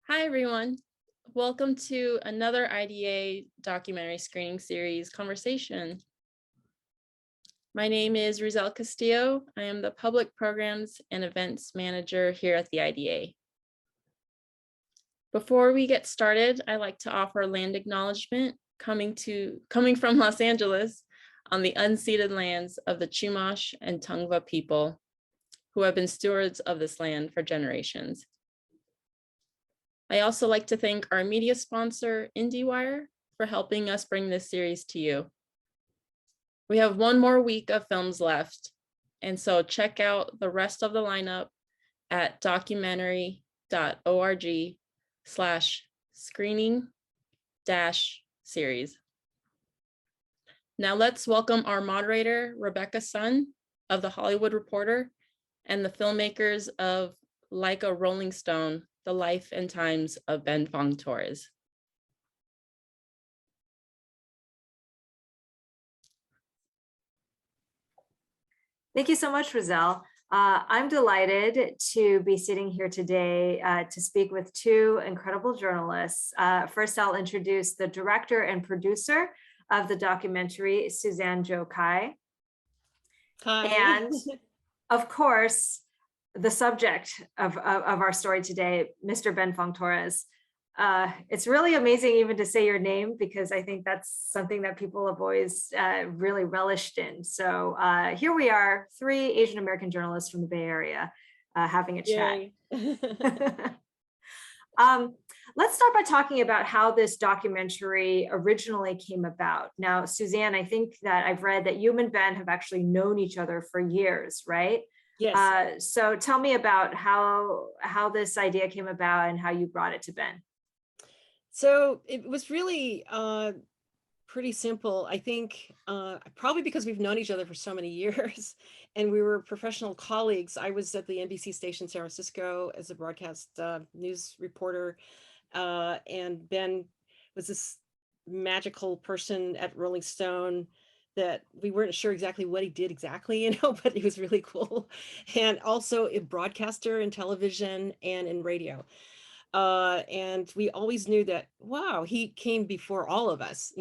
Hi, everyone. Welcome to another IDA documentary screening series conversation. My name is Rizal Castillo. I am the Public Programs and Events Manager here at the IDA. Before we get started, I'd like to offer land acknowledgement coming from Los Angeles on the unceded lands of the Chumash and Tongva people who have been stewards of this land for generations. I also like to thank our media sponsor, IndieWire, for helping us bring this series to you. We have one more week of films left, and so check out the rest of the lineup at documentary.org/screening-series. Now let's welcome our moderator, Rebecca Sun of The Hollywood Reporter, and the filmmakers of Like a Rolling Stone, The Life and Times of Ben Fong-Torres. Thank you so much, Rizal. I'm delighted to be sitting here today to speak with two incredible journalists. First, I'll introduce the director and producer of the documentary, Suzanne Joe Kai. Hi. And of course, the subject of our story today, Mr. Ben Fong-Torres. It's really amazing even to say your name, because I think that's something that people have always really relished in. So here we are, three Asian American journalists from the Bay Area having a chat. Let's start by talking about how this documentary originally came about. Now, Suzanne, I think that I've read that you and Ben have actually known each other for years, right? Yes. So tell me about how this idea came about and how you brought it to Ben. So it was really pretty simple. I think probably because we've known each other for so many years and we were professional colleagues. I was at the NBC station San Francisco as a broadcast news reporter. And Ben was this magical person at Rolling Stone that we weren't sure exactly what he did exactly, but he was really cool. And also a broadcaster in television and in radio. And we always knew that, wow, he came before all of us,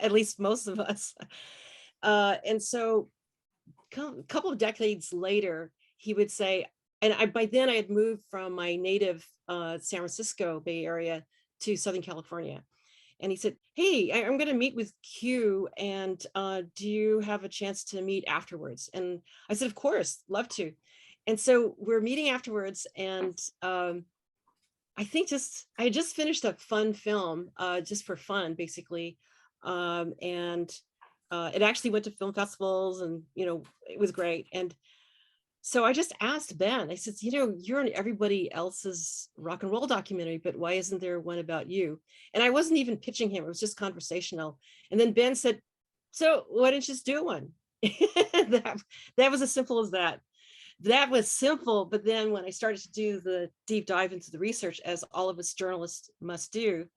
at least most of us. And so a couple of decades later, he would say, and by then I had moved from my native San Francisco Bay Area to Southern California. And he said, hey, I'm going to meet with Q, and do you have a chance to meet afterwards? And I said, of course, love to. And so we're meeting afterwards, and I think I had just finished a fun film, just for fun, basically. And it actually went to film festivals, and, it was great. And so I just asked Ben, I said, you're in everybody else's rock and roll documentary, but why isn't there one about you? And I wasn't even pitching him, it was just conversational. And then Ben said, so why didn't you just do one? that was as simple as that. That was simple, but then when I started to do the deep dive into the research, as all of us journalists must do,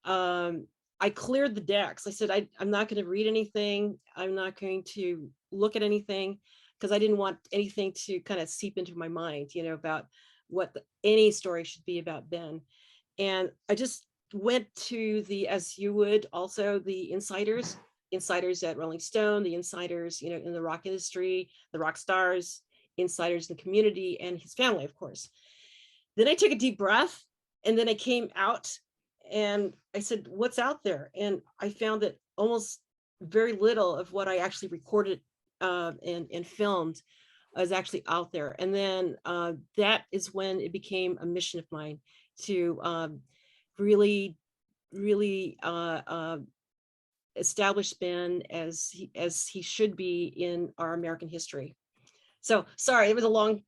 I cleared the decks. I said, I'm not going to read anything. I'm not going to look at anything, because I didn't want anything to kind of seep into my mind, about what any story should be about Ben. And I just went to as you would also, the insiders at Rolling Stone, the insiders, in the rock industry, the rock stars, insiders in the community, and his family, of course. Then I took a deep breath, and then I came out and I said, what's out there? And I found that almost very little of what I actually recorded and filmed is actually out there. And then that is when it became a mission of mine to really establish Ben as he should be in our American history. So sorry, it was a long.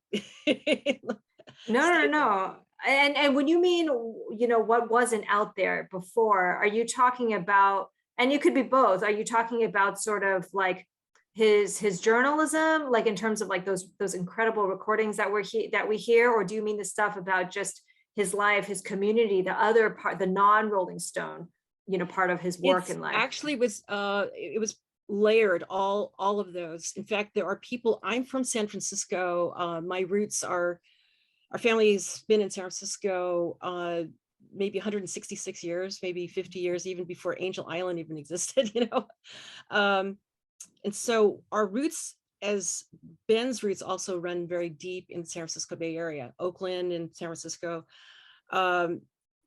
No. And when you mean, what wasn't out there before, are you talking about, and you could be both, are you talking about sort of like his journalism, like in terms of like those incredible recordings that we hear, or do you mean the stuff about just his life, his community, the other part, the non-Rolling Stone, part of his work in life? Actually, it was layered, all of those. In fact, there are people. I'm from San Francisco. My roots are our family's been in San Francisco maybe 166 years, maybe 50 years, even before Angel Island even existed, you know. And so our roots, as Ben's roots, also run very deep in the San Francisco Bay Area, Oakland and San Francisco.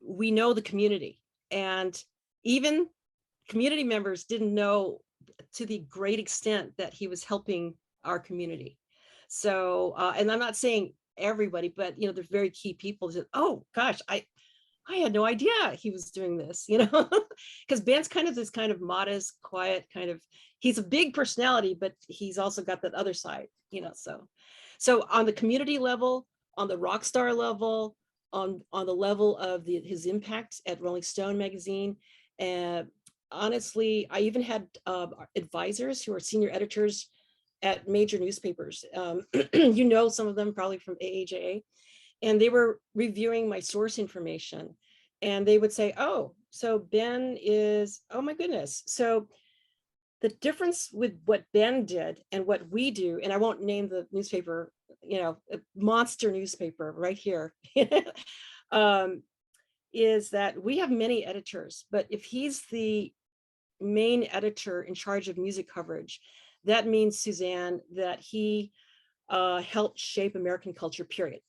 We know the community, and even community members didn't know to the great extent that he was helping our community. So, and I'm not saying everybody, but you know, there's very key people that, oh gosh, I had no idea he was doing this, you know, because Ben's kind of this kind of modest, quiet kind of, he's a big personality, but he's also got that other side, you know. So on the community level, on the rock star level, on the level of his impact at Rolling Stone magazine, and honestly, I even had advisors who are senior editors at major newspapers. You know, some of them probably from AAJA, and they were reviewing my source information, and they would say, oh, so Ben is, oh my goodness. So the difference with what Ben did and what we do, and I won't name the newspaper, you know, a monster newspaper right here, is that we have many editors, but if he's the main editor in charge of music coverage, that means, Suzanne, that he helped shape American culture, period.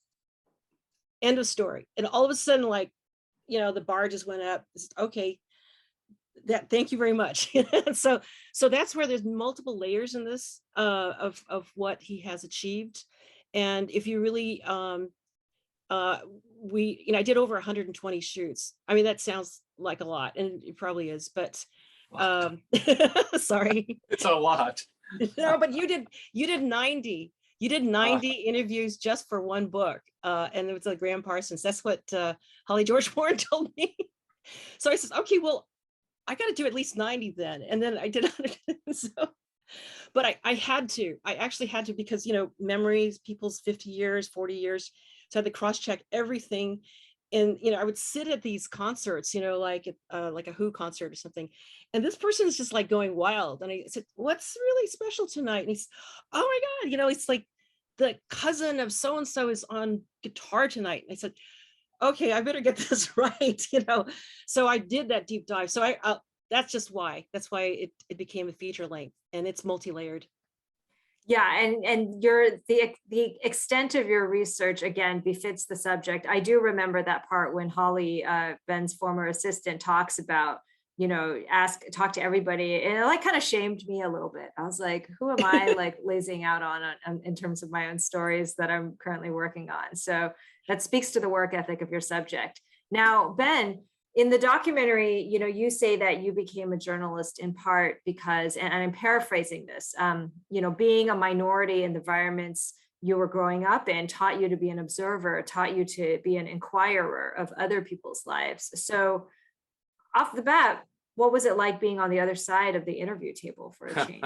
End of story. And all of a sudden, like, you know, the bar just went up. Okay, thank you very much. so that's where there's multiple layers in this of what he has achieved. And if you really we, you know, I did over 120 shoots. I mean, that sounds like a lot, and it probably is, but sorry. It's a lot. No, but you did 90. You did 90 interviews just for one book. And it was like Graham Parsons. That's what Holly George Warren told me. So I said, okay, well, I got to do at least 90 then. And then I did 100. So, but I actually had to, because, you know, memories, people's 50 years, 40 years. So I had to cross-check everything. And, you know, I would sit at these concerts, you know, like a Who concert or something. And this person is just like going wild. And I said, what's really special tonight? And he's, oh my God, you know, it's like the cousin of so-and-so is on guitar tonight. And I said, okay, I better get this right, you know. So I did that deep dive. So that's just why. That's why it became a feature length, and it's multi-layered. Yeah, and the extent of your research, again, befits the subject. I do remember that part when Holly, Ben's former assistant, talks about, you know, talk to everybody, and it like kind of shamed me a little bit. I was like, who am I like lazing out on in terms of my own stories that I'm currently working on? So that speaks to the work ethic of your subject. Now, Ben, in the documentary, you know, you say that you became a journalist in part because, and I'm paraphrasing this, you know, being a minority in the environments you were growing up in taught you to be an observer, taught you to be an inquirer of other people's lives. So off the bat, what was it like being on the other side of the interview table for a change?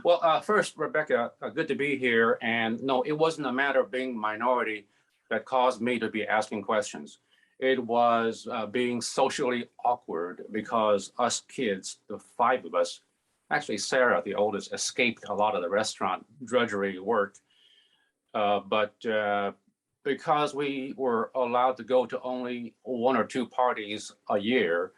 Well, first, Rebecca, good to be here. And no, it wasn't a matter of being minority that caused me to be asking questions. It was being socially awkward because us kids, the five of us, actually Sarah, the oldest, escaped a lot of the restaurant drudgery work. But because we were allowed to go to only one or two parties a year,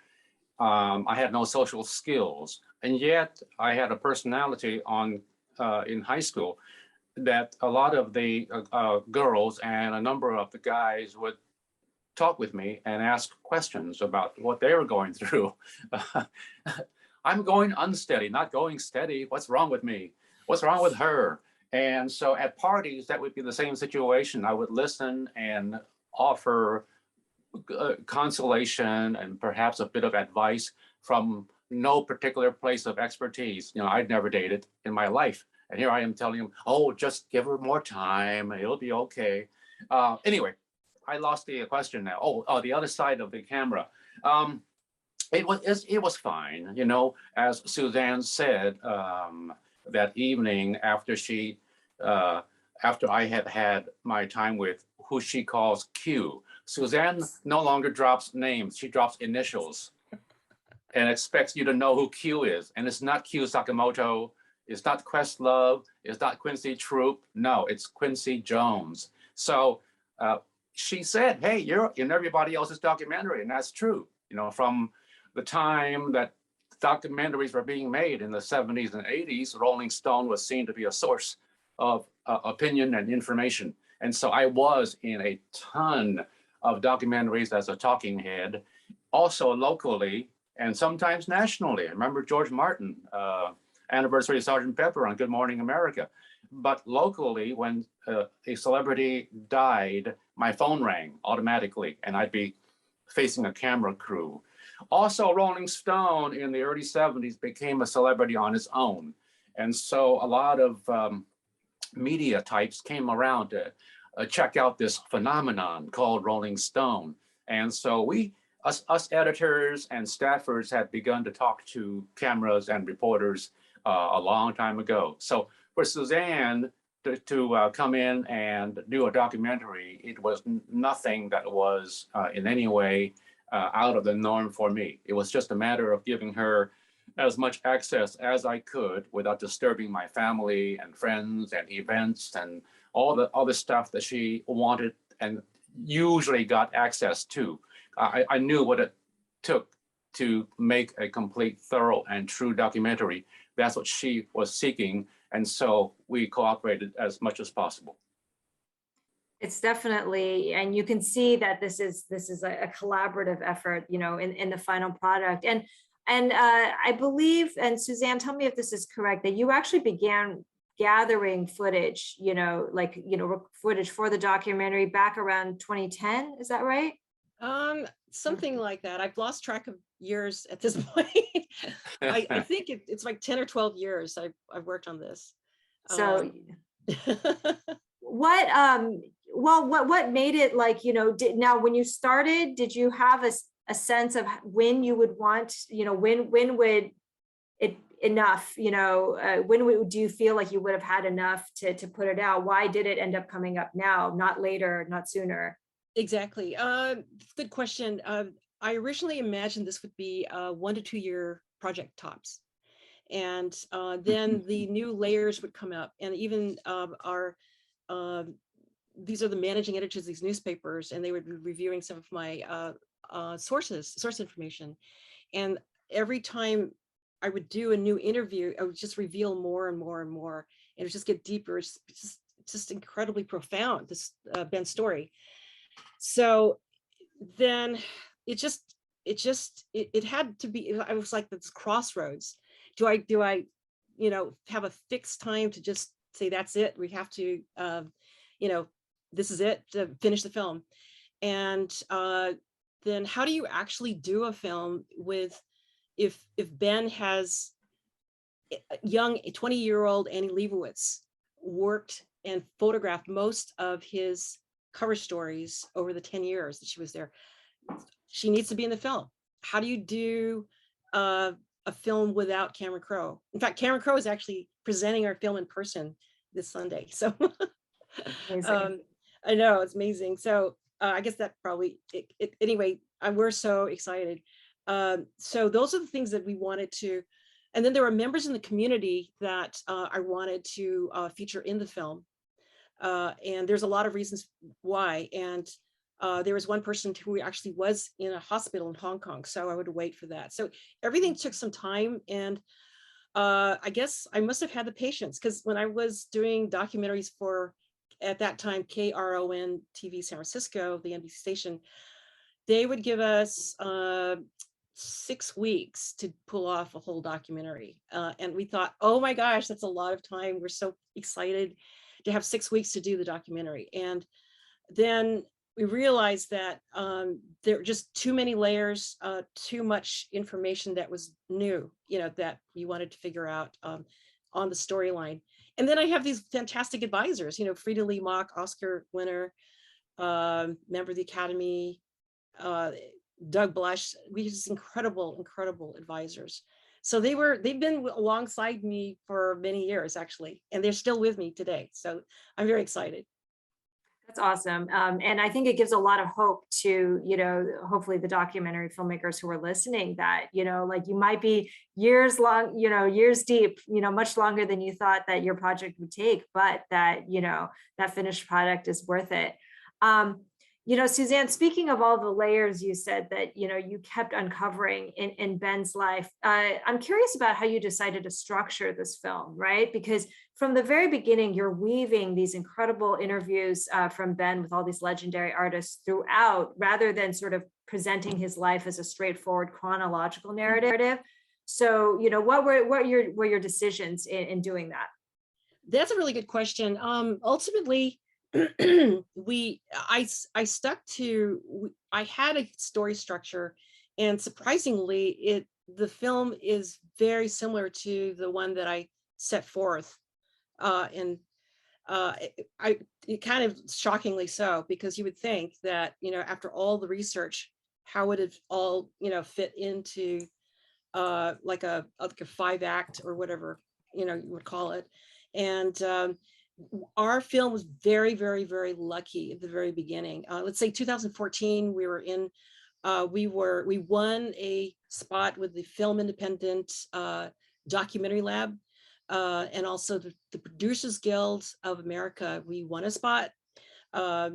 I had no social skills. And yet I had a personality in high school that a lot of the girls and a number of the guys would talk with me and ask questions about what they were going through. I'm going unsteady, not going steady. What's wrong with me? What's wrong with her? And so at parties, that would be the same situation. I would listen and offer consolation and perhaps a bit of advice from no particular place of expertise. You know, I'd never dated in my life. And here I am telling him, oh, just give her more time. It'll be okay. Anyway, I lost the question now. Oh, the other side of the camera. It was fine, you know. As Suzanne said, that evening after after I had had my time with who she calls Q. Suzanne no longer drops names; she drops initials, and expects you to know who Q is. And it's not Q Sakamoto. It's not Questlove. It's not Quincy Troop. No, it's Quincy Jones. So she said, hey, you're in everybody else's documentary. And that's true. You know, from the time that documentaries were being made in the 70s and 80s, Rolling Stone was seen to be a source of opinion and information. And so I was in a ton of documentaries as a talking head, also locally and sometimes nationally. I remember George Martin, Anniversary of Sgt. Pepper on Good Morning America. But locally, when a celebrity died, my phone rang automatically and I'd be facing a camera crew. Also, Rolling Stone in the early 70s became a celebrity on its own. And so a lot of media types came around to check out this phenomenon called Rolling Stone. And so us editors and staffers had begun to talk to cameras and reporters a long time ago. So for Suzanne to come in and do a documentary, it was nothing that was in any way out of the norm for me. It was just a matter of giving her as much access as I could without disturbing my family and friends and events and all the other stuff that she wanted and usually got access to. I knew what it took to make a complete, thorough, and true documentary. That's what she was seeking. And so we cooperated as much as possible. It's definitely, and you can see that this is a collaborative effort, you know, in the final product. And I believe, and Suzanne, tell me if this is correct, that you actually began gathering footage, you know, like, you know, footage for the documentary back around 2010. Is that right? Something like that. I've lost track of years at this point. I think it's like 10 or 12 years I've worked on this. So what made it, like, you know, now when you started, did you have a sense of when you would want, you know, when would it enough, you know, do you feel like you would have had enough to put it out? Why did it end up coming up now, not later, not sooner? Exactly. Good question. I originally imagined this would be a 1 to 2 year project tops. And then the new layers would come up, and even these are the managing editors of these newspapers, and they would be reviewing some of my source information. And every time I would do a new interview, I would just reveal more and more and more, and it would just get deeper. It's just incredibly profound, this Ben's story. So then it had to be, I was like this crossroads. Do I, you know, have a fixed time to just say, that's it, we have to, you know, this is it, to finish the film? And then how do you actually do a film with, if Ben has young 20-year-old Annie Leibovitz worked and photographed most of his cover stories over the 10 years that she was there. She needs to be in the film. How do you do a film without Cameron Crowe? In fact, Cameron Crowe is actually presenting our film in person this Sunday. So I know, it's amazing. So I guess that probably, anyway, we're so excited. So those are the things that we wanted to, and then there were members in the community that I wanted to feature in the film. And there's a lot of reasons why. And there was one person who actually was in a hospital in Hong Kong, so I would wait for that. So everything took some time, and I guess I must have had the patience, because when I was doing documentaries for, at that time, KRON TV San Francisco, the NBC station, they would give us 6 weeks to pull off a whole documentary. And we thought, oh my gosh, that's a lot of time. We're so excited to have 6 weeks to do the documentary. And then we realized that there were just too many layers, too much information that was new, you know, that we wanted to figure out on the storyline. And then I have these fantastic advisors, you know, Frida Lee Mock, Oscar winner, member of the Academy, Doug Blush. We have incredible advisors. So they've been alongside me for many years, actually, and they're still with me today. So I'm very excited. That's awesome. And I think it gives a lot of hope to, you know, hopefully the documentary filmmakers who are listening, that, you know, like you might be years long, you know, years deep, you know, much longer than you thought that your project would take, but that, you know, that finished product is worth it. You know, Suzanne, speaking of all the layers you said that, you know, you kept uncovering in Ben's life, I'm curious about how you decided to structure this film, right? Because from the very beginning, you're weaving these incredible interviews from Ben with all these legendary artists throughout, rather than sort of presenting his life as a straightforward chronological narrative. So, you know, what were your decisions in doing that? That's a really good question. Ultimately, I stuck to, I had a story structure, and surprisingly, the film is very similar to the one that I set forth. And it kind of shockingly so, because you would think that, you know, after all the research, how would it all, you know, fit into like a 5-act or whatever, you know, you would call it. And our film was very, very, very lucky at the very beginning. Let's say 2014, we won a spot with the Film Independent Documentary Lab, and also the Producers Guild of America. We won a spot with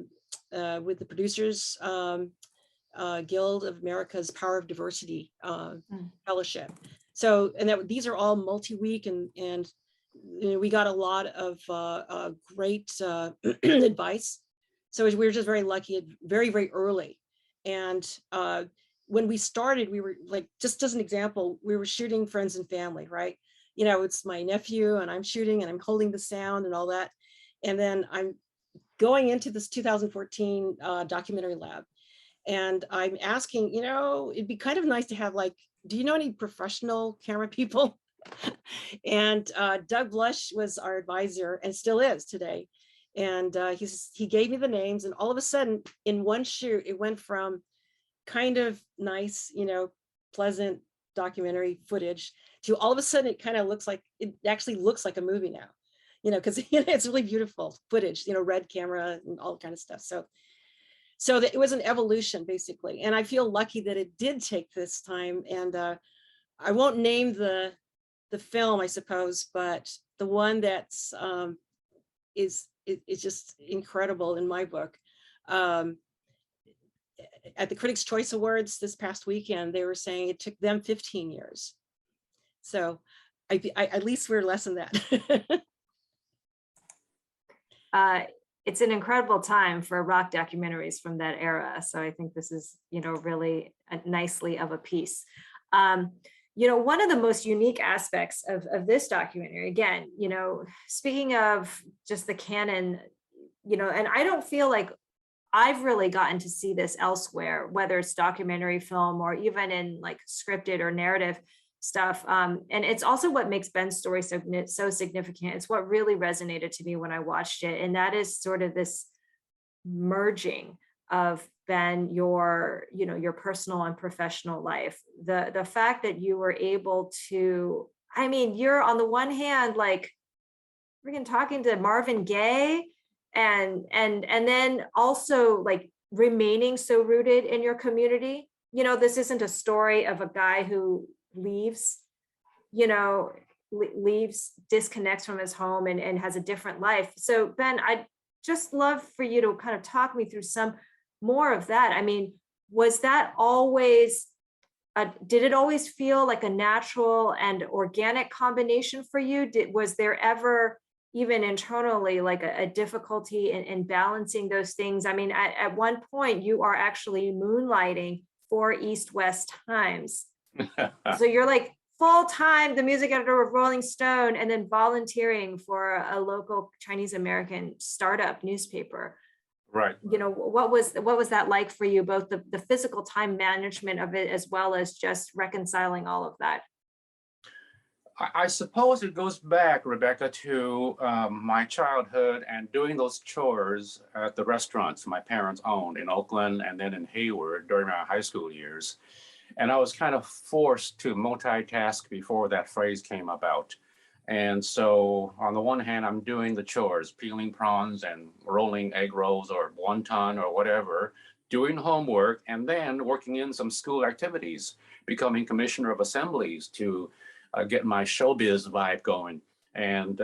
the Producers Guild of America's Power of Diversity Fellowship. So, and these are all multi-week, and you know, we got a lot of great advice. So we were just very lucky, very, very early. And when we started, we were like, just as an example, we were shooting friends and family, right? You know, it's my nephew and I'm shooting and I'm holding the sound and all that. And then I'm going into this 2014 documentary lab. And I'm asking, you know, it'd be kind of nice to have, like, do you know any professional camera people? And Doug Blush was our advisor and still is today. And he gave me the names, and all of a sudden in one shoot, it went from kind of nice, you know, pleasant documentary footage to all of a sudden it actually looks like a movie now, you know, because it's really beautiful footage, you know, red camera and all kind of stuff. So that it was an evolution basically. And I feel lucky that it did take this time. And I won't name the film, I suppose, but the one that's is just incredible in my book. At the Critics' Choice Awards this past weekend, they were saying it took them 15 years. So I at least we're less than that. It's an incredible time for rock documentaries from that era. So I think this is, you know, really nicely of a piece. You know, one of the most unique aspects of this documentary, again, you know, speaking of just the canon, you know, and I don't feel like I've really gotten to see this elsewhere, whether it's documentary film or even in like scripted or narrative stuff. And it's also what makes Ben's story so significant. It's what really resonated to me when I watched it. And that is sort of this merging of Ben, your personal and professional life. The fact that you were able to, I mean, you're on the one hand, like freaking talking to Marvin Gaye, and then also like remaining so rooted in your community. You know, this isn't a story of a guy who leaves, you know, disconnects from his home and has a different life. So Ben, I'd just love for you to kind of talk me through some more of that. I mean, was that always, did it always feel like a natural and organic combination for you? Was there ever even internally like a difficulty in balancing those things? I mean, at one point you are actually moonlighting for East West Times. So you're like full-time the music editor of Rolling Stone and then volunteering for a local Chinese American startup newspaper. Right. You know, what was that like for you, both the physical time management of it as well as just reconciling all of that? I suppose it goes back, Rebecca, to my childhood and doing those chores at the restaurants my parents owned in Oakland and then in Hayward during my high school years. And I was kind of forced to multitask before that phrase came about. And so on the one hand, I'm doing the chores, peeling prawns and rolling egg rolls or wonton or whatever, doing homework, and then working in some school activities, becoming commissioner of assemblies to get my showbiz vibe going. And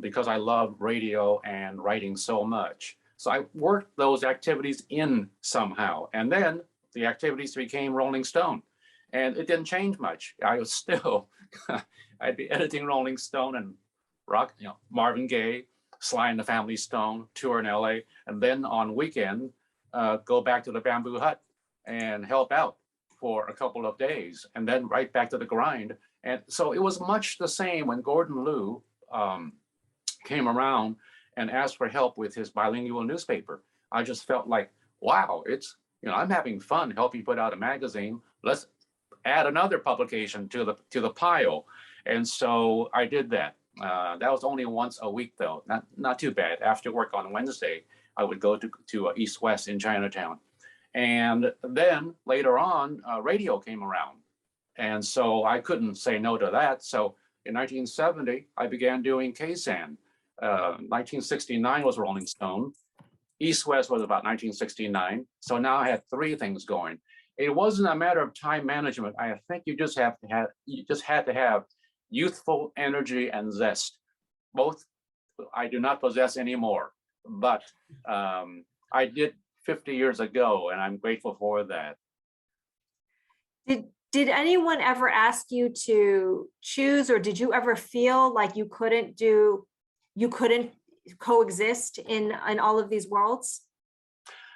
because I love radio and writing so much. So I worked those activities in somehow. And then the activities became Rolling Stone. And it didn't change much. I was still, I'd be editing Rolling Stone and rock, Marvin Gaye, Sly and the Family Stone, tour in LA. And then on weekend, go back to the Bamboo Hut and help out for a couple of days, and then right back to the grind. And so it was much the same when Gordon Liu came around and asked for help with his bilingual newspaper. I just felt like, wow, it's, I'm having fun helping put out a magazine. Let's add another publication to the pile. And so I did that. That was only once a week though, not too bad. After work on Wednesday, I would go to East West in Chinatown. And then later on, radio came around. And so I couldn't say no to that. So in 1970, I began doing KSAN. 1969 was Rolling Stone. East West was about 1969. So now I had three things going. It wasn't a matter of time management. I think you just had to have youthful energy and zest. Both I do not possess anymore, but I did 50 years ago, and I'm grateful for that. Did anyone ever ask you to choose, or did you ever feel like you couldn't coexist in all of these worlds?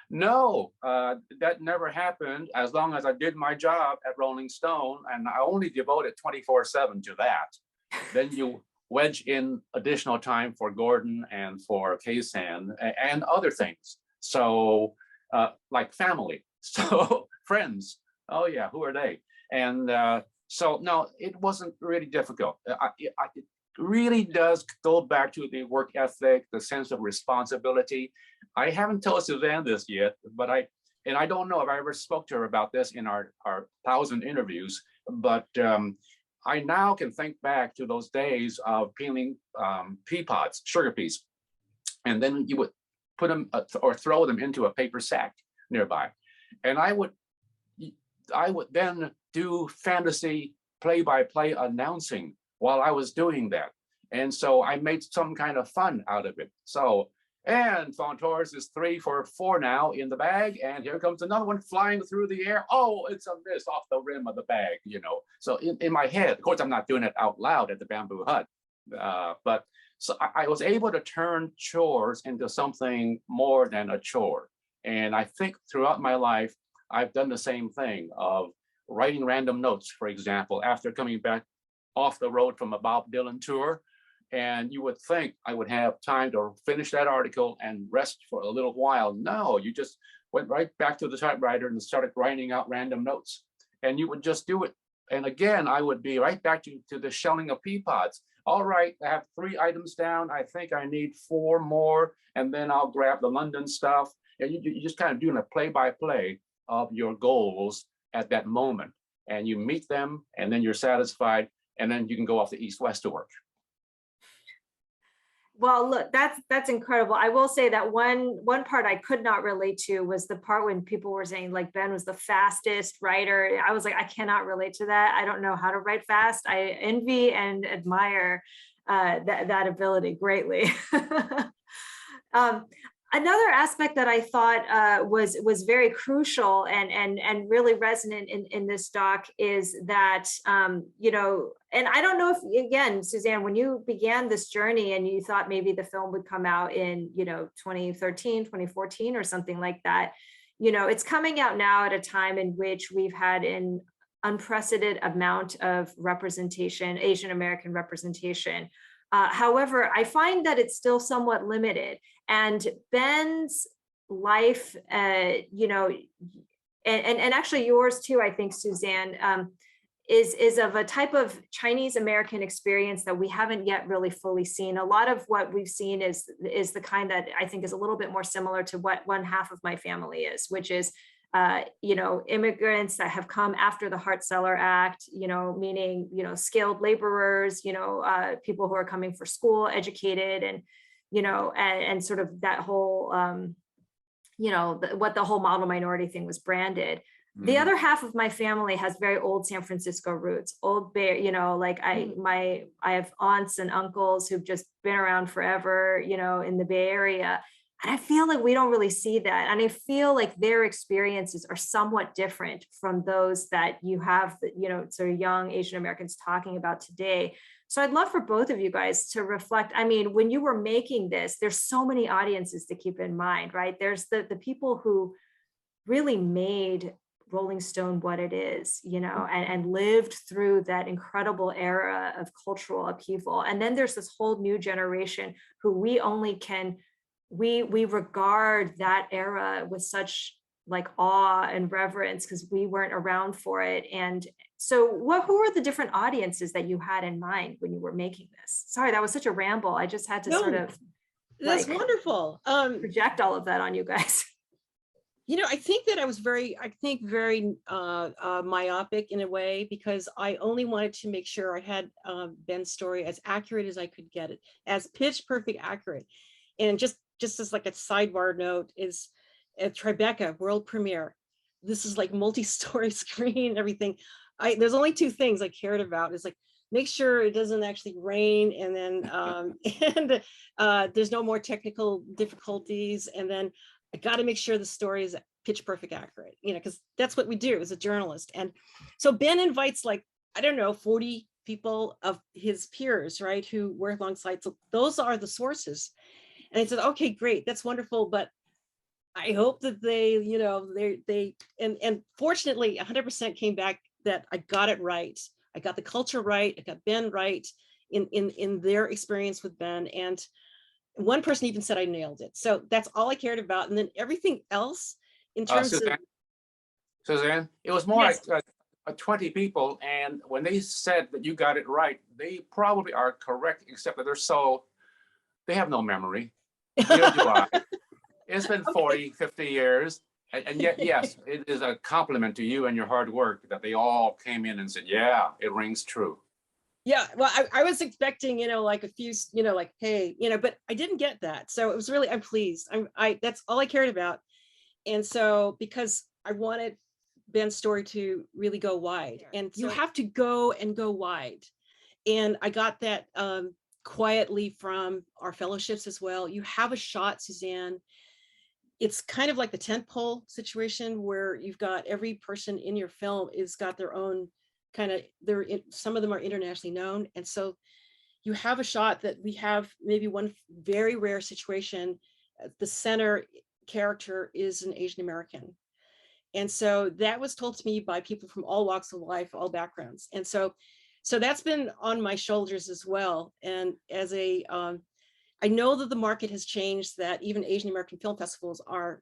No, that never happened as long as I did my job at Rolling Stone, and I only devoted 24/7 to that. Then you wedge in additional time for Gordon and for KSAN and other things. So like family, so friends. Oh yeah, who are they? And so no, it wasn't really difficult. It really does go back to the work ethic, the sense of responsibility. I haven't told Suzanne this yet, but I don't know if I ever spoke to her about this in our 1,000 interviews, but I now can think back to those days of peeling pea pods, sugar peas, and then you would put them or throw them into a paper sack nearby. And I would then do fantasy play-by-play announcing while I was doing that. And so I made some kind of fun out of it. So, and Fong-Torres is 3 for 4 now in the bag, and here comes another one flying through the air. Oh, it's a miss off the rim of the bag, So in my head, of course, I'm not doing it out loud at the Bamboo Hut, but so I was able to turn chores into something more than a chore. And I think throughout my life, I've done the same thing of writing random notes, for example, after coming back off the road from a Bob Dylan tour. And you would think I would have time to finish that article and rest for a little while. No, you just went right back to the typewriter and started writing out random notes. And you would just do it. And again, I would be right back to the shelling of pea pods. All right, I have 3 items down. I think I need 4 more, and then I'll grab the London stuff. And you just kind of doing a play-by-play of your goals at that moment. And you meet them, and then you're satisfied, and then you can go off to East West to work. Well, look, that's incredible. I will say that one part I could not relate to was the part when people were saying like Ben was the fastest writer. I was like, I cannot relate to that. I don't know how to write fast. I envy and admire that ability greatly. Another aspect that I thought was very crucial and really resonant in this doc is that, and I don't know if, again, Suzanne, when you began this journey and you thought maybe the film would come out in, 2013, 2014 or something like that, it's coming out now at a time in which we've had an unprecedented amount of representation, Asian American representation. However, I find that it's still somewhat limited. And Ben's life, and actually yours too, I think, Suzanne, is of a type of Chinese American experience that we haven't yet really fully seen. A lot of what we've seen is the kind that I think is a little bit more similar to what one half of my family is, which is immigrants that have come after the Hart-Celler Act, meaning, skilled laborers, people who are coming for school, educated, and, and sort of that whole, what the whole model minority thing was branded. Mm-hmm. The other half of my family has very old San Francisco roots, old Bay, like I have aunts and uncles who've just been around forever, in the Bay Area. And I feel like we don't really see that. And I feel like their experiences are somewhat different from those that you have, you know, sort of young Asian Americans talking about today. So I'd love for both of you guys to reflect. I mean, when you were making this, there's so many audiences to keep in mind, right? There's the people who really made Rolling Stone what it is, you know, and lived through that incredible era of cultural upheaval. And then there's this whole new generation who we only can, we regard that era with such like awe and reverence because we weren't around for it. And so who are the different audiences that you had in mind when you were making this? Sorry, that was such a ramble. I just had to sort of That's like, wonderful. Project all of that on you guys. You know, I think that I was very myopic in a way, because I only wanted to make sure I had Ben's story as accurate as I could get it, as pitch perfect accurate. And just as like a sidebar note is at Tribeca world premiere. This is like multi-story screen and everything. There's only two things I cared about. Is like, make sure it doesn't actually rain, and then there's no more technical difficulties, and then I got to make sure the story is pitch perfect accurate, you know, because that's what we do as a journalist. And so Ben invites like, I don't know, 40 people of his peers, right, who work alongside. So those are the sources. And I said, okay, great, that's wonderful. But I hope that they, you know, and fortunately 100% came back that I got it right. I got the culture right. I got Ben right in their experience with Ben. And one person even said I nailed it. So that's all I cared about. And then everything else in terms of Suzanne, it was more Yes. like 20 people. And when they said that you got it right, they probably are correct, except that they have no memory. Neither do I. It's been 40, 50 years. And yet, yes, it is a compliment to you and your hard work that they all came in and said, yeah, it rings true. Yeah, well, I was expecting, you know, like a few, you know, like, hey, you know, but I didn't get that. So it was really, I'm pleased. That's all I cared about. And so, because I wanted Ben's story to really go wide, and you have to go wide. And I got that quietly from our fellowships as well. You have a shot, Suzanne. It's kind of like the tentpole situation where you've got every person in your film is got their own kind of, some of them are internationally known. And so you have a shot that we have maybe one very rare situation. The center character is an Asian American. And so that was told to me by people from all walks of life, all backgrounds. And so that's been on my shoulders as well. And as I know that the market has changed, that even Asian American film festivals are,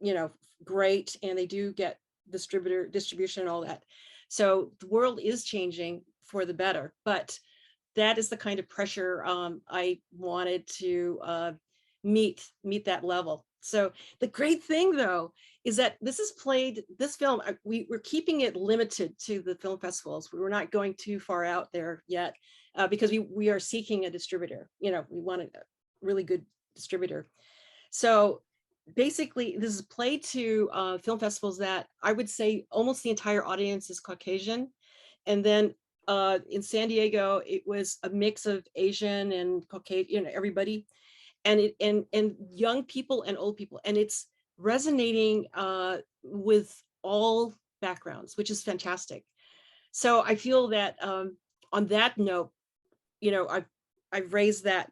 you know, great, and they do get distribution and all that. So the world is changing for the better, but that is the kind of pressure I wanted to meet that level. So the great thing though, is that this film, we're keeping it limited to the film festivals. We're not going too far out there yet because we are seeking a distributor. You know, we want a really good distributor. So basically, this is played to film festivals that I would say almost the entire audience is Caucasian. And then in San Diego, it was a mix of Asian and Caucasian, you know, everybody. And and young people and old people. And it's resonating with all backgrounds, which is fantastic. So I feel that on that note, you know, I've raised that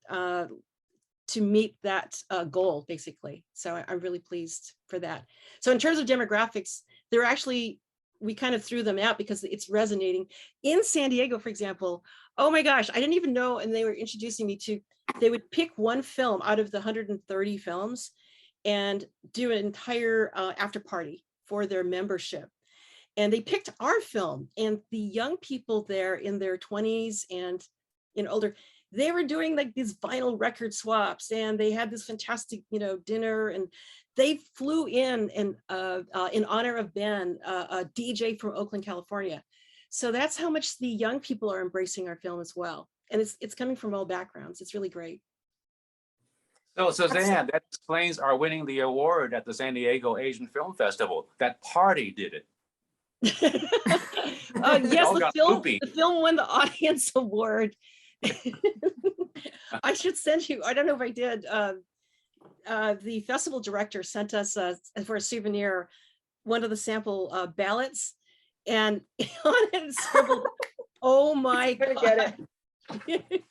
to meet that goal, basically. So I'm really pleased for that. So in terms of demographics, they're actually, we kind of threw them out because it's resonating. In San Diego, for example, oh my gosh, I didn't even know, and they were introducing me to, they would pick one film out of the 130 films and do an entire after party for their membership. And they picked our film, and the young people there in their 20s and older, they were doing like these vinyl record swaps, and they had this fantastic, you know, dinner, and they flew in honor of Ben, a DJ from Oakland, California. So that's how much the young people are embracing our film as well. And it's coming from all backgrounds. It's really great. So Suzanne, that explains our winning the award at the San Diego Asian Film Festival. That party did it. Yes, the film won the audience award. I should send you, I don't know if I did, the festival director sent us for a souvenir one of the sample ballots, and on it it's scribbled, "Oh my Gonna God." get it.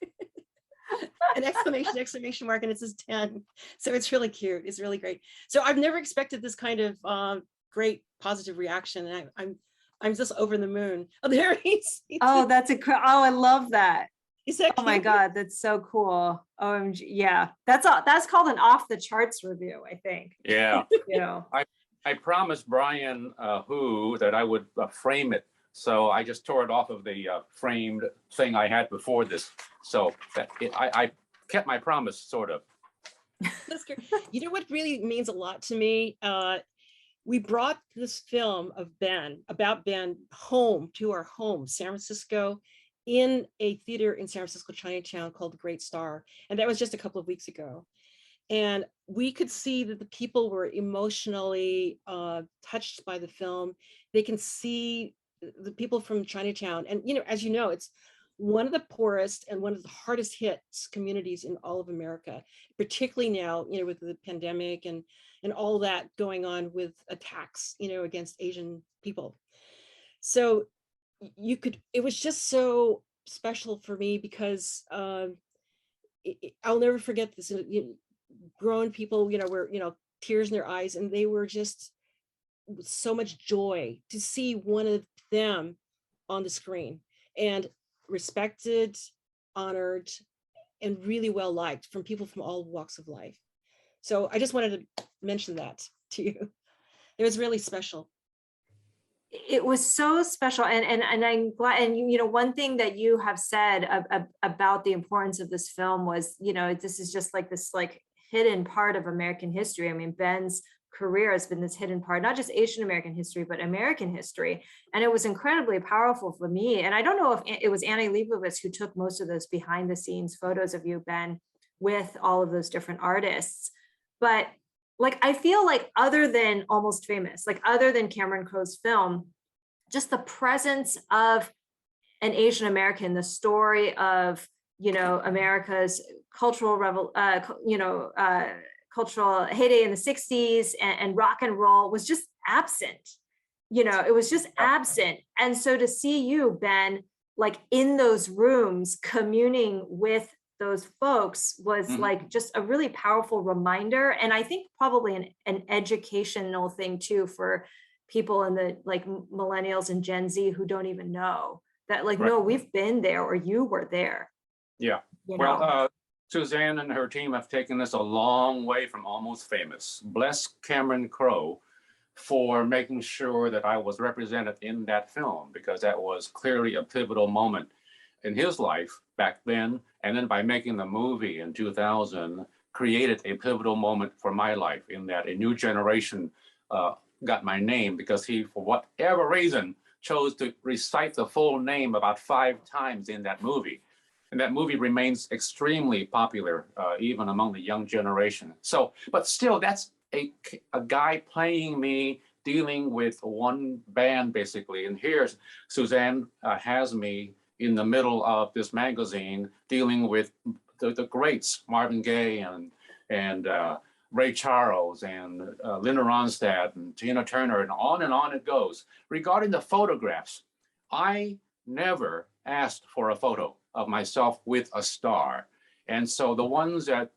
An exclamation mark, and it says 10. So it's really cute. It's really great. So I've never expected this kind of great positive reaction, and I'm just over the moon. Oh, there he's. Oh, that's incredible. Oh, I love that. Is that Oh my cute? God, that's so cool. OMG. Yeah, that's called an off the charts review, I think. Yeah. You know. I promised Brian Hu that I would frame it. So I just tore it off of the framed thing I had before this. So I kept my promise, sort of. That's great. You know what really means a lot to me? We brought this film of Ben, about Ben, home to our home, San Francisco, in a theater in San Francisco, Chinatown, called the Great Star. And that was just a couple of weeks ago. And we could see that the people were emotionally touched by the film. They can see the people from Chinatown. And, you know, as you know, it's one of the poorest and one of the hardest hit communities in all of America, particularly now, you know, with the pandemic and all that going on with attacks, you know, against Asian people. So it was just so special for me because I'll never forget this. Grown people, you know, were, you know, tears in their eyes, and they were just with so much joy to see one of them on the screen, and respected, honored, and really well liked from people from all walks of life. So I just wanted to mention that to you. It was really special. It was so special, and I'm glad. And you know, one thing that you have said about the importance of this film was, you know, this is just like this like hidden part of American history. I mean, Ben's career has been this hidden part, not just Asian American history, but American history. And it was incredibly powerful for me. And I don't know if it was Annie Leibovitz who took most of those behind the scenes photos of you, Ben, with all of those different artists. But like, I feel like other than Almost Famous, like other than Cameron Crowe's film, just the presence of an Asian American, the story of, you know, America's cultural cultural heyday in the 60s and rock and roll was just absent. You know, it was just absent. And so to see you, Ben, like in those rooms communing with those folks was like just a really powerful reminder. And I think probably an educational thing too for people in the like millennials and Gen Z who don't even know that, like, no, we've been there, or you were there. Yeah. You Well, know? Suzanne and her team have taken this a long way from Almost Famous. Bless Cameron Crowe for making sure that I was represented in that film, because that was clearly a pivotal moment in his life back then. And then by making the movie in 2000, created a pivotal moment for my life, in that a new generation got my name, because he, for whatever reason, chose to recite the full name about 5 times in that movie. And that movie remains extremely popular, even among the young generation. So, but still, that's a guy playing me, dealing with one band, basically. And here's Suzanne has me in the middle of this magazine, dealing with the greats, Marvin Gaye and Ray Charles and Linda Ronstadt and Tina Turner, and on it goes. Regarding the photographs, I never asked for a photo of myself with a star. And so the ones that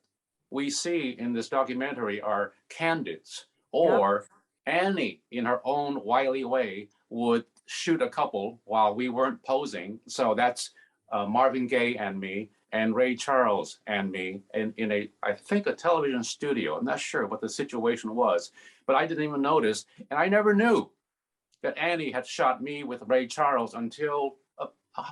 we see in this documentary are candids, or Annie, in her own wily way, would shoot a couple while we weren't posing. So that's Marvin Gaye and me, and Ray Charles and me in a, I think, a television studio. I'm not sure what the situation was, but I didn't even notice. And I never knew that Annie had shot me with Ray Charles until,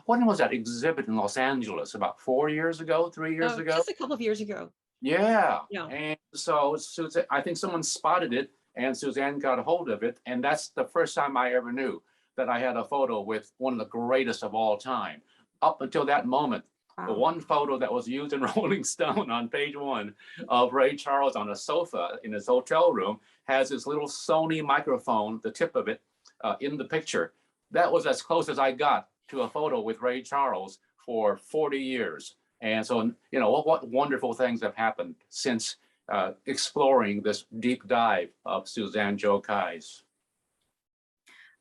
when was that exhibit in Los Angeles? About 4 years ago, 3 years ago? Just a couple of years ago. Yeah. Yeah. And so Suzanne, I think someone spotted it, and Suzanne got a hold of it. And that's the first time I ever knew that I had a photo with one of the greatest of all time. Up until that moment, the one photo that was used in Rolling Stone on page 1 of Ray Charles on a sofa in his hotel room has this little Sony microphone, the tip of it, in the picture. That was as close as I got to a photo with Ray Charles for 40 years. And so, you know, what wonderful things have happened since exploring this deep dive of Suzanne Joe Kai's.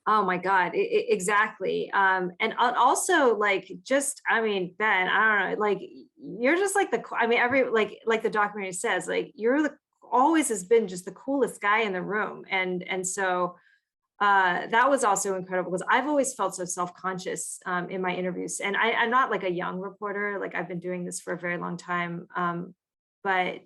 Oh my God, exactly. And also like, just, I mean, Ben, I don't know, like, you're just like I mean, like the documentary says, like, you're always has been just the coolest guy in the room. And so that was also incredible because I've always felt so self-conscious in my interviews. And I'm not like a young reporter, like I've been doing this for a very long time. But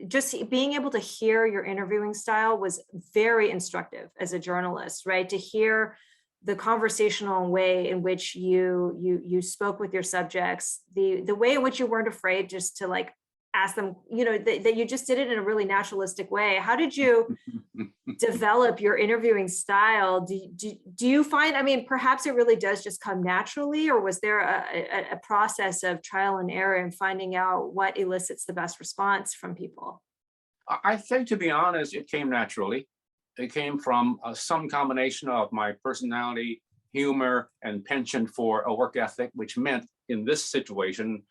just being able to hear your interviewing style was very instructive as a journalist, right? To hear the conversational way in which you spoke with your subjects, the way in which you weren't afraid just to like ask them, you know, that you just did it in a really naturalistic way. How did you develop your interviewing style? Do you find, I mean, perhaps it really does just come naturally, or was there a process of trial and error and finding out what elicits the best response from people? I think, to be honest, it came naturally. It came from some combination of my personality, humor, and penchant for a work ethic, which meant in this situation,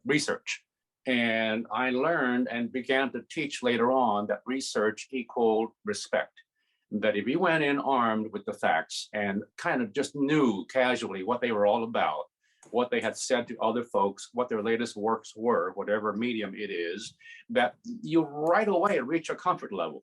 research. And I learned and began to teach later on that research equaled respect. That if you went in armed with the facts and kind of just knew casually what they were all about, what they had said to other folks, what their latest works were, whatever medium it is, that you right away reach a comfort level.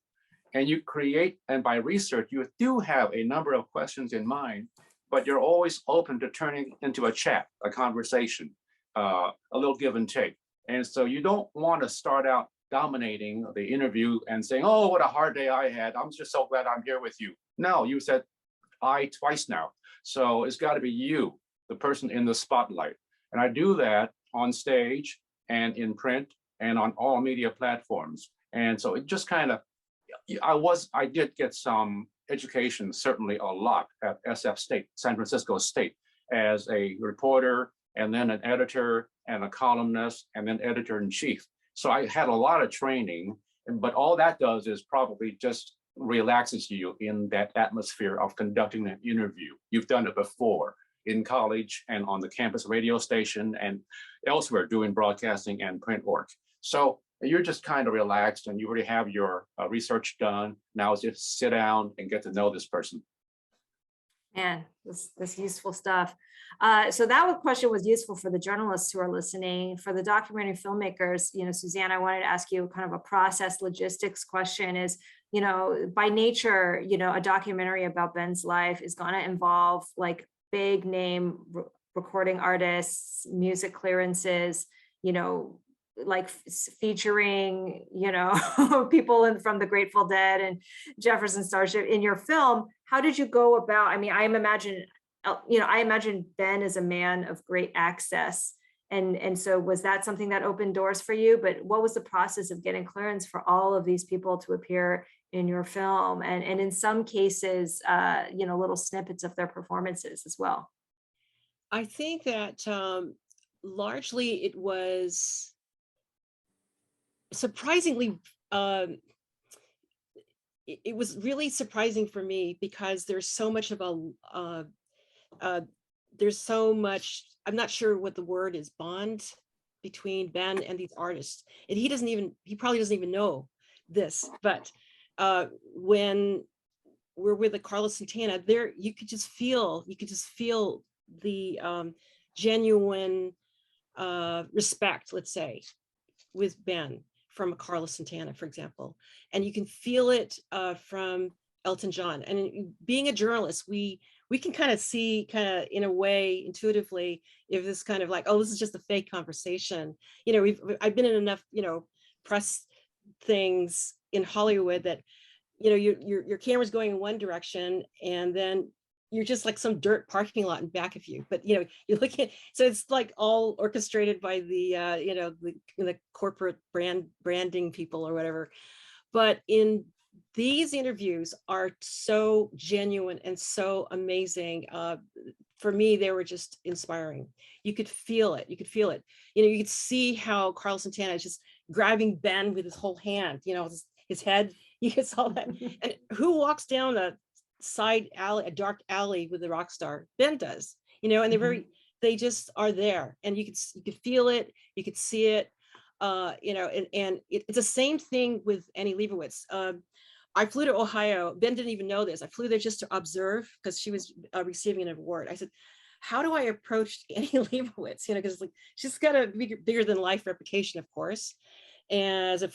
And you create, and by research, you do have a number of questions in mind, but you're always open to turning into a chat, a conversation, a little give and take. And so you don't want to start out dominating the interview and saying, oh, what a hard day I had. I'm just so glad I'm here with you. No, you said I twice now. So it's got to be you, the person in the spotlight. And I do that on stage and in print and on all media platforms. And so it just kind of, I did get some education, certainly a lot at SF State, San Francisco State, as a reporter, and then an editor and a columnist, and then editor-in-chief. So I had a lot of training, but all that does is probably just relaxes you in that atmosphere of conducting an interview. You've done it before in college and on the campus radio station and elsewhere doing broadcasting and print work. So you're just kind of relaxed and you already have your research done. Now it's just sit down and get to know this person. Man, this useful stuff. So that question was useful for the journalists who are listening. For the documentary filmmakers, you know, Suzanne, I wanted to ask you kind of a process logistics question is, you know, by nature, you know, a documentary about Ben's life is going to involve like big name recording artists, music clearances, you know, like featuring, you know, people from the Grateful Dead and Jefferson Starship in your film. How did you go about, I mean, I imagine Ben is a man of great access. And so was that something that opened doors for you? But what was the process of getting clearance for all of these people to appear in your film? And in some cases, you know, little snippets of their performances as well. I think that largely it was surprisingly, it was really surprising for me because there's so much of there's so much, I'm not sure what the word is, bond between Ben and these artists. And he probably doesn't even know this, but when we're with the Carlos Santana, there you could just feel the genuine respect, let's say, with Ben from a Carlos Santana, for example. And you can feel it from Elton John. And being a journalist, we can kind of see, in a way, intuitively, if this kind of like, oh, this is just a fake conversation. You know, I've been in enough, you know, press things in Hollywood that, you know, your camera's going in one direction and then you're just like some dirt parking lot in back of you, but you know, you're looking at, so it's like all orchestrated by the, you know, the corporate branding people or whatever. But in these interviews are so genuine and so amazing. For me, they were just inspiring. You could feel it. You could feel it. You know, you could see how Carlos Santana is just grabbing Ben with his whole hand, you know, his head, you could saw that. And who walks down a side alley, a dark alley with a rock star? Ben does, you know, and they're they just are there, and you could feel it, you could see it. It's the same thing with Annie Leibovitz. I flew to Ohio. Ben didn't even know this. I flew there just to observe because she was receiving an award. I said, how do I approach Annie Leibovitz? Because like she's got a bigger than life reputation, of course, as a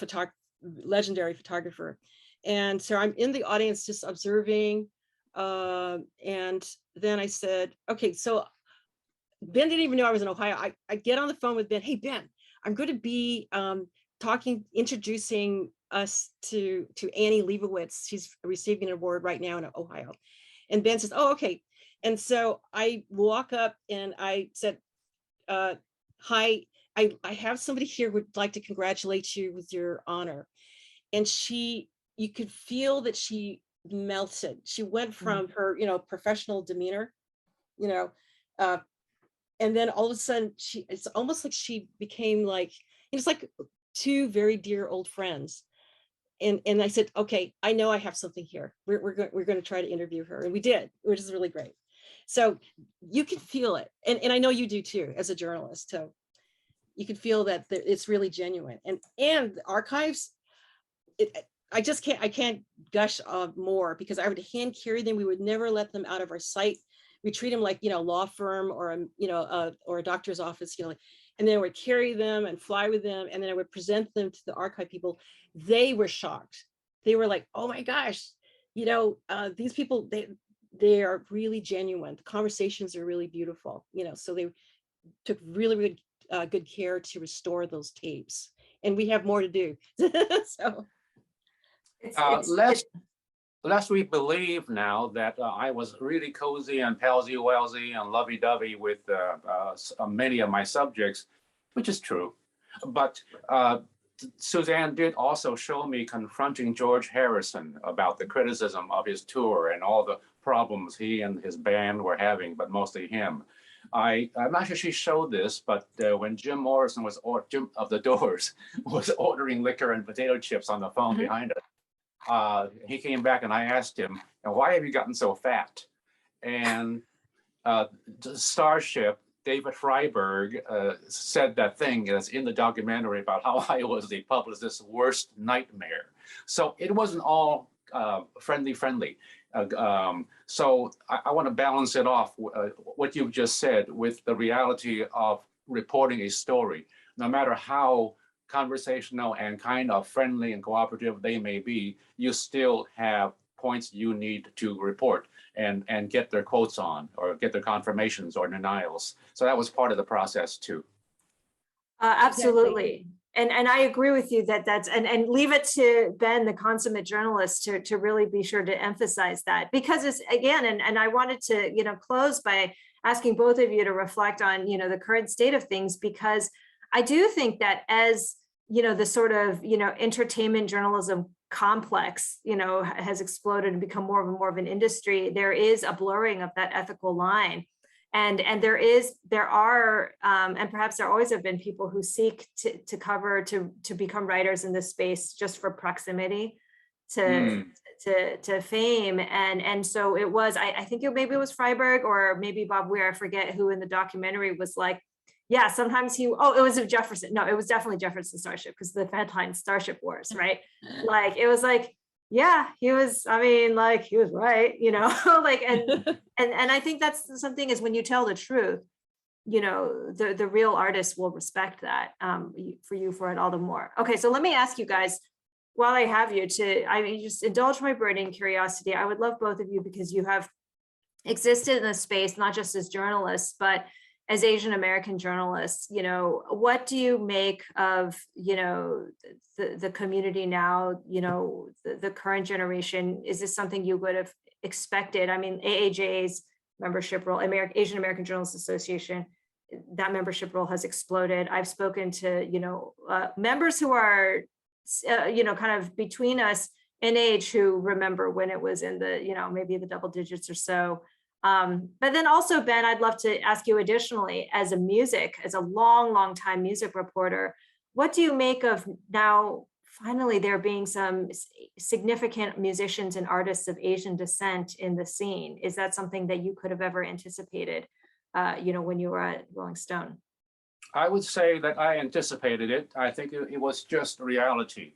legendary photographer. And so I'm in the audience just observing. And then I said, okay, so Ben didn't even know I was in Ohio. I get on the phone with Ben. Hey, Ben, I'm going to be introducing us to Annie Leibovitz. She's receiving an award right now in Ohio. And Ben says, oh, okay. And so I walk up and I said, hi, I have somebody here who would like to congratulate you with your honor. And you could feel that she melted. She went from her, professional demeanor, and then all of a sudden it's almost like she became like, it's like two very dear old friends. And I said, okay, I know I have something here. We're going to try to interview her. And we did, which is really great. So you can feel it. And I know you do too, as a journalist. So you can feel that it's really genuine. And the archives, I can't gush more, because I would hand carry them. We would never let them out of our sight. We treat them like, law firm or a doctor's office, and then I would carry them and fly with them. And then I would present them to the archive people. They were shocked. They were like, oh my gosh, these people, they are really genuine. The conversations are really beautiful, so they took really good care to restore those tapes. And we have more to do. So. Lest we believe now that I was really cozy and palsy-walsy and lovey-dovey with many of my subjects, which is true. But Suzanne did also show me confronting George Harrison about the criticism of his tour and all the problems he and his band were having, but mostly him. I'm not sure she showed this, but when Jim Morrison Jim of the Doors was ordering liquor and potato chips on the phone behind us, he came back and I asked him, why have you gotten so fat? And Starship, David Freiberg, said that thing that's in the documentary about how I was the publicist's worst nightmare. So it wasn't all friendly. So I want to balance it off, what you've just said, with the reality of reporting a story. No matter how conversational and kind of friendly and cooperative they may be, you still have points you need to report and get their quotes on, or get their confirmations or denials. So that was part of the process too. Absolutely. And I agree with you that's, and leave it to Ben, the consummate journalist, to really be sure to emphasize that, because it's, again, and I wanted to, close by asking both of you to reflect on, the current state of things, because I do think that as, the sort of, entertainment journalism complex, has exploded and become more and more of an industry, there is a blurring of that ethical line. And there are, and perhaps there always have been, people who seek to cover, to become writers in this space just for proximity to fame. And so it was, I think maybe it was Freiberg or maybe Bob Weir, I forget who in the documentary was like, yeah, sometimes it was Jefferson. No, it was definitely Jefferson Starship, because the headline Starship Wars, right? Like, it was like, yeah, he was, he was right, like, and I think that's something, is when you tell the truth, the real artist will respect that for it all the more. Okay, so let me ask you guys, while I have you, just indulge my burning curiosity. I would love both of you, because you have existed in this space, not just as journalists, but as Asian American journalists. What do you make of, the community now, the current generation? Is this something you would have expected? AAJ's membership roll, Asian American Journalists Association, that membership roll has exploded. I've spoken to, members who are, kind of between us in age, who remember when it was in the, maybe the double digits or so. But then also, Ben, I'd love to ask you additionally, as a long time music reporter, what do you make of now, finally, there being some significant musicians and artists of Asian descent in the scene? Is that something that you could have ever anticipated, when you were at Rolling Stone? I would say that I anticipated it. I think it was just reality.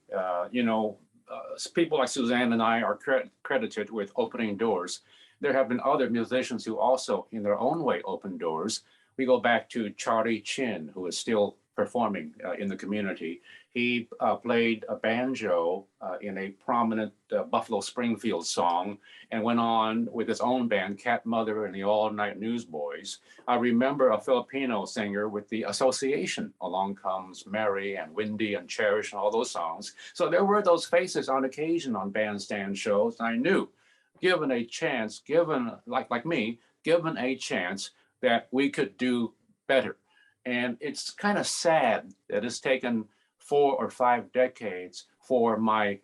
People like Suzanne and I are credited with opening doors. There have been other musicians who also, in their own way, opened doors. We go back to Charlie Chin, who is still performing in the community. He played a banjo in a prominent Buffalo Springfield song and went on with his own band, Cat Mother and the All Night Newsboys. I remember a Filipino singer with the Association, Along Comes Mary and Windy and Cherish and all those songs. So there were those faces on occasion on bandstand shows. And I knew, given a chance, given like me, given a chance that we could do better. And it's kind of sad that it's taken 4 or 5 decades for my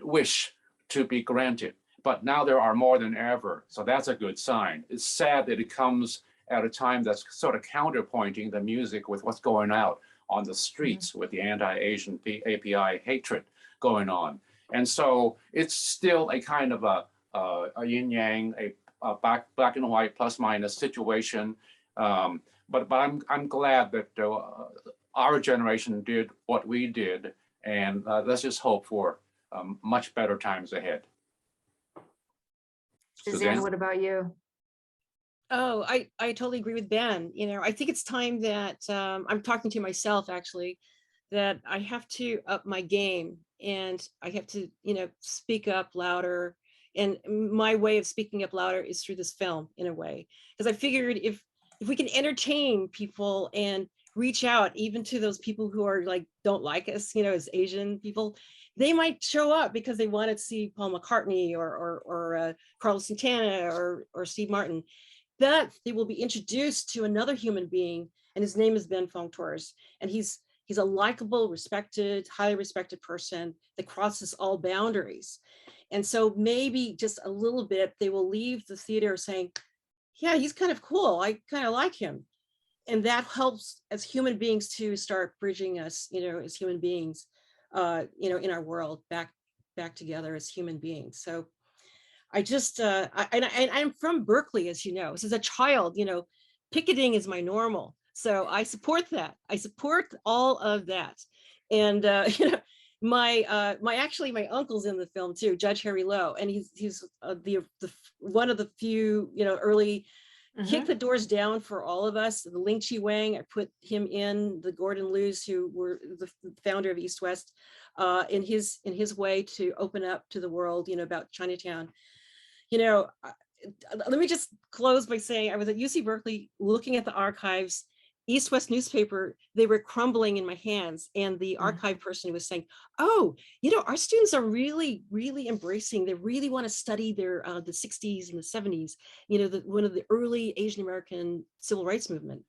wish to be granted. But now there are more than ever. So that's a good sign. It's sad that it comes at a time that's sort of counterpointing the music with what's going out on the streets with the anti-Asian API hatred going on. And so it's still a kind of a yin yang, a black and white plus minus situation. But I'm glad that our generation did what we did, and let's just hope for much better times ahead. Suzanne, what about you? Oh, I totally agree with Ben. I think it's time that I'm talking to myself actually, that I have to up my game and I have to, speak up louder. And my way of speaking up louder is through this film in a way, because I figured if we can entertain people and reach out even to those people who are don't like us, as Asian people, they might show up because they want to see Paul McCartney or Carlos Santana or Steve Martin. That they will be introduced to another human being, and his name is Ben Fong-Torres, and he's a likable, respected, highly respected person that crosses all boundaries. And so maybe just a little bit, they will leave the theater saying, yeah, he's kind of cool. I kind of like him. And that helps as human beings to start bridging us, as human beings, in our world back together as human beings. So I just, I'm from Berkeley, as you know. Since a child, picketing is my normal. So I support that. I support all of that. And, my uncle's in the film too, Judge Harry Lowe, and he's the one of the few, early kick the doors down for all of us. The Ling Chi Wang, I put him in, the Gordon Lius, who were the founder of East West, in his way to open up to the world, about Chinatown. Let me just close by saying I was at UC Berkeley looking at the archives. East West newspaper, they were crumbling in my hands, and the archive person was saying, oh, our students are really, really embracing, they really want to study their the 60s and the 70s, one of the early Asian American civil rights movement.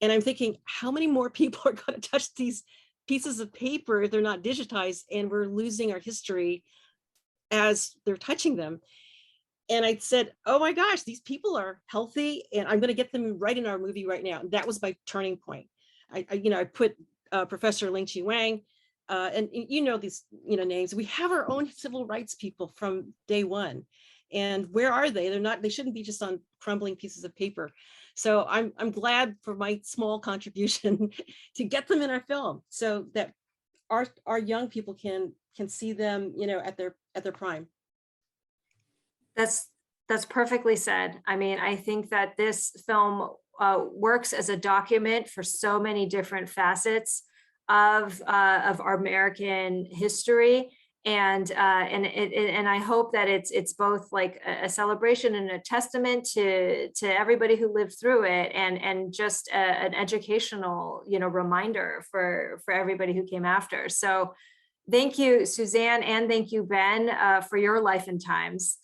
And I'm thinking, how many more people are going to touch these pieces of paper if they're not digitized, and we're losing our history as they're touching them? And I said, oh my gosh, these people are healthy, and I'm going to get them right in our movie right now. And that was my turning point. I put Professor Ling Chi Wang, and these names. We have our own civil rights people from day one, and where are they? They shouldn't be just on crumbling pieces of paper. So I'm glad for my small contribution to get them in our film, so that our young people can see them, at their prime. That's perfectly said. I mean, I think that this film works as a document for so many different facets of our American history, and I hope that it's both like a celebration and a testament to everybody who lived through it, and just an educational, reminder for everybody who came after. So, thank you, Suzanne, and thank you, Ben, for your life and times.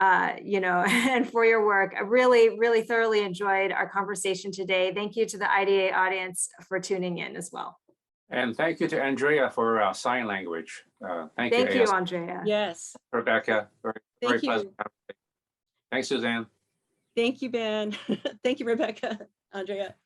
And for your work. I really, really thoroughly enjoyed our conversation today. Thank you to the IDA audience for tuning in as well. And thank you to Andrea for sign language. Thank you, Andrea. Yes. Rebecca, very pleasant. Thanks, Suzanne. Thank you, Ben. Thank you, Rebecca, Andrea.